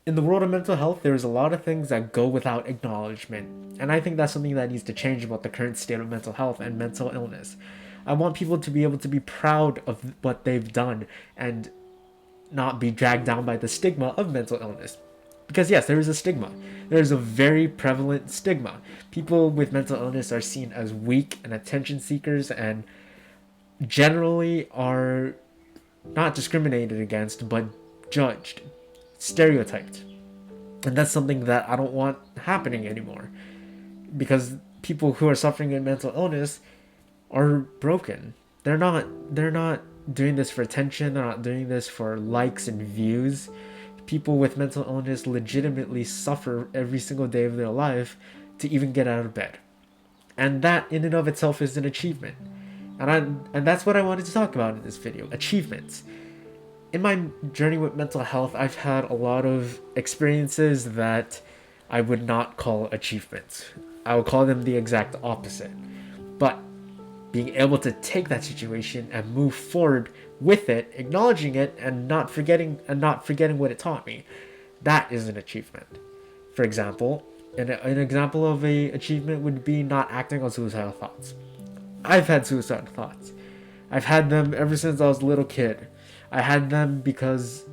in the world of mental health, there's a lot of things that go without acknowledgement. And I think that's something that needs to change about the current state of mental health and mental illness. I want people to be able to be proud of what they've done and not be dragged down by the stigma of mental illness. Because, yes, there is a stigma. There is a very prevalent stigma. People with mental illness are seen as weak and attention seekers and generally are not discriminated against, but judged, stereotyped. And that's something that I don't want happening anymore. Because people who are suffering in mental illness are broken. They're not doing this for attention, they're not doing this for likes and views. People with mental illness legitimately suffer every single day of their life to even get out of bed. And that in and of itself is an achievement. And that's what I wanted to talk about in this video, achievements. In my journey with mental health, I've had a lot of experiences that I would not call achievements. I would call them the exact opposite. But being able to take that situation and move forward with it, acknowledging it and not forgetting what it taught me, that is an achievement. For example, an example of a achievement would be not acting on suicidal thoughts. I've had suicidal thoughts. I've had them ever since I was a little kid. I had them because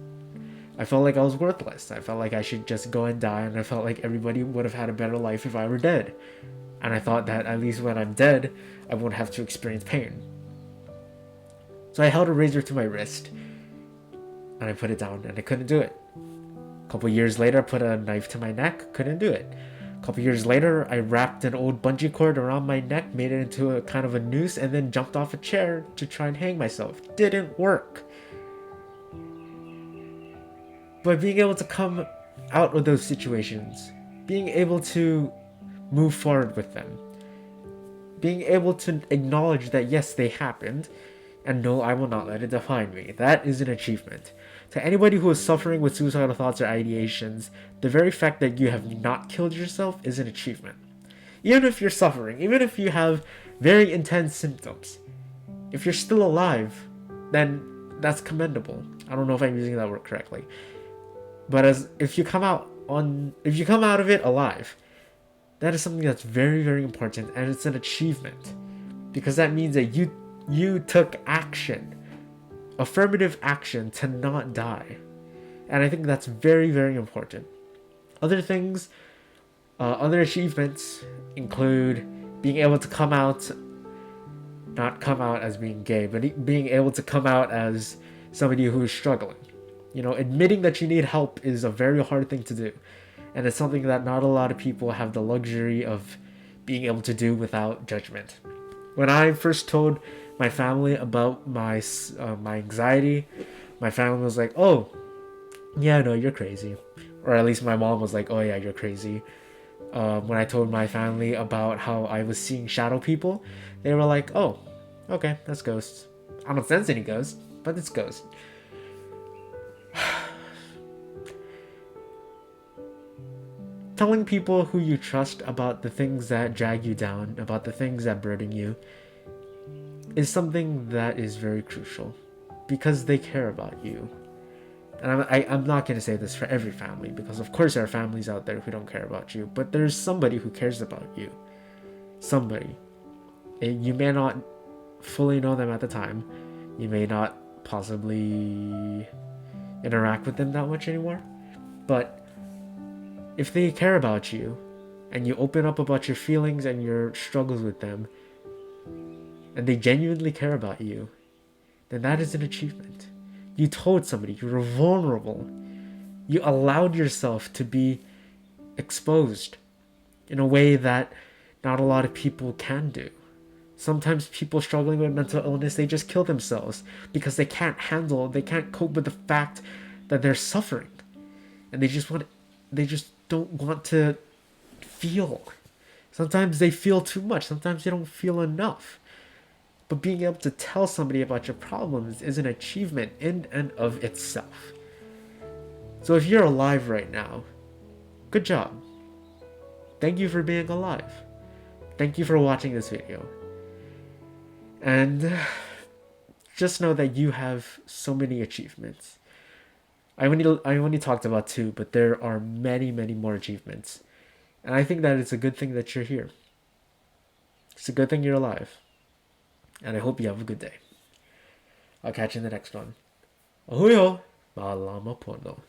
I felt like I was worthless. I felt like I should just go and die, and I felt like everybody would have had a better life if I were dead. And I thought that at least when I'm dead, I won't have to experience pain. So I held a razor to my wrist, and I put it down, and I couldn't do it. A couple years later, I put a knife to my neck, couldn't do it. A couple years later, I wrapped an old bungee cord around my neck, made it into a kind of a noose, and then jumped off a chair to try and hang myself. Didn't work. But being able to come out of those situations, being able to move forward with them, being able to acknowledge that yes, they happened, and no, I will not let it define me. That is an achievement. To anybody who is suffering with suicidal thoughts or ideations, the very fact that you have not killed yourself is an achievement. Even if you're suffering, even if you have very intense symptoms, if you're still alive, then that's commendable. I don't know if I'm using that word correctly. But if you come out of it alive, that is something that's very, very important, and it's an achievement. Because that means that you took action, affirmative action to not die. And I think that's very, very important. Other things, other achievements include being able to come out, not come out as being gay, but being able to come out as somebody who is struggling. Admitting that you need help is a very hard thing to do. And it's something that not a lot of people have the luxury of being able to do without judgment. When I first told my family about my anxiety, my family was like, "Oh, yeah, no, you're crazy," or at least my mom was like, "Oh yeah, you're crazy." When I told my family about how I was seeing shadow people, they were like, "Oh, okay, that's ghosts. I don't sense any ghosts, but it's ghosts." Telling people who you trust about the things that drag you down, about the things that burden you, is something that is very crucial because they care about you. And I'm not going to say this for every family, because of course there are families out there who don't care about you, but there's somebody who cares about you. Somebody. You may not fully know them at the time. You may not possibly interact with them that much anymore, but if they care about you and you open up about your feelings and your struggles with them, and they genuinely care about you, then that is an achievement. You told somebody, you were vulnerable. You allowed yourself to be exposed in a way that not a lot of people can do. Sometimes people struggling with mental illness, they just kill themselves because they can't cope with the fact that they're suffering. And they just don't want to feel. Sometimes they feel too much. Sometimes they don't feel enough. But being able to tell somebody about your problems is an achievement in and of itself. So if you're alive right now, good job. Thank you for being alive. Thank you for watching this video. And just know that you have so many achievements. I only talked about two, but there are many, many more achievements. And I think that it's a good thing that you're here. It's a good thing you're alive. And I hope you have a good day. I'll catch you in the next one. Ahoy ho! Malama pono.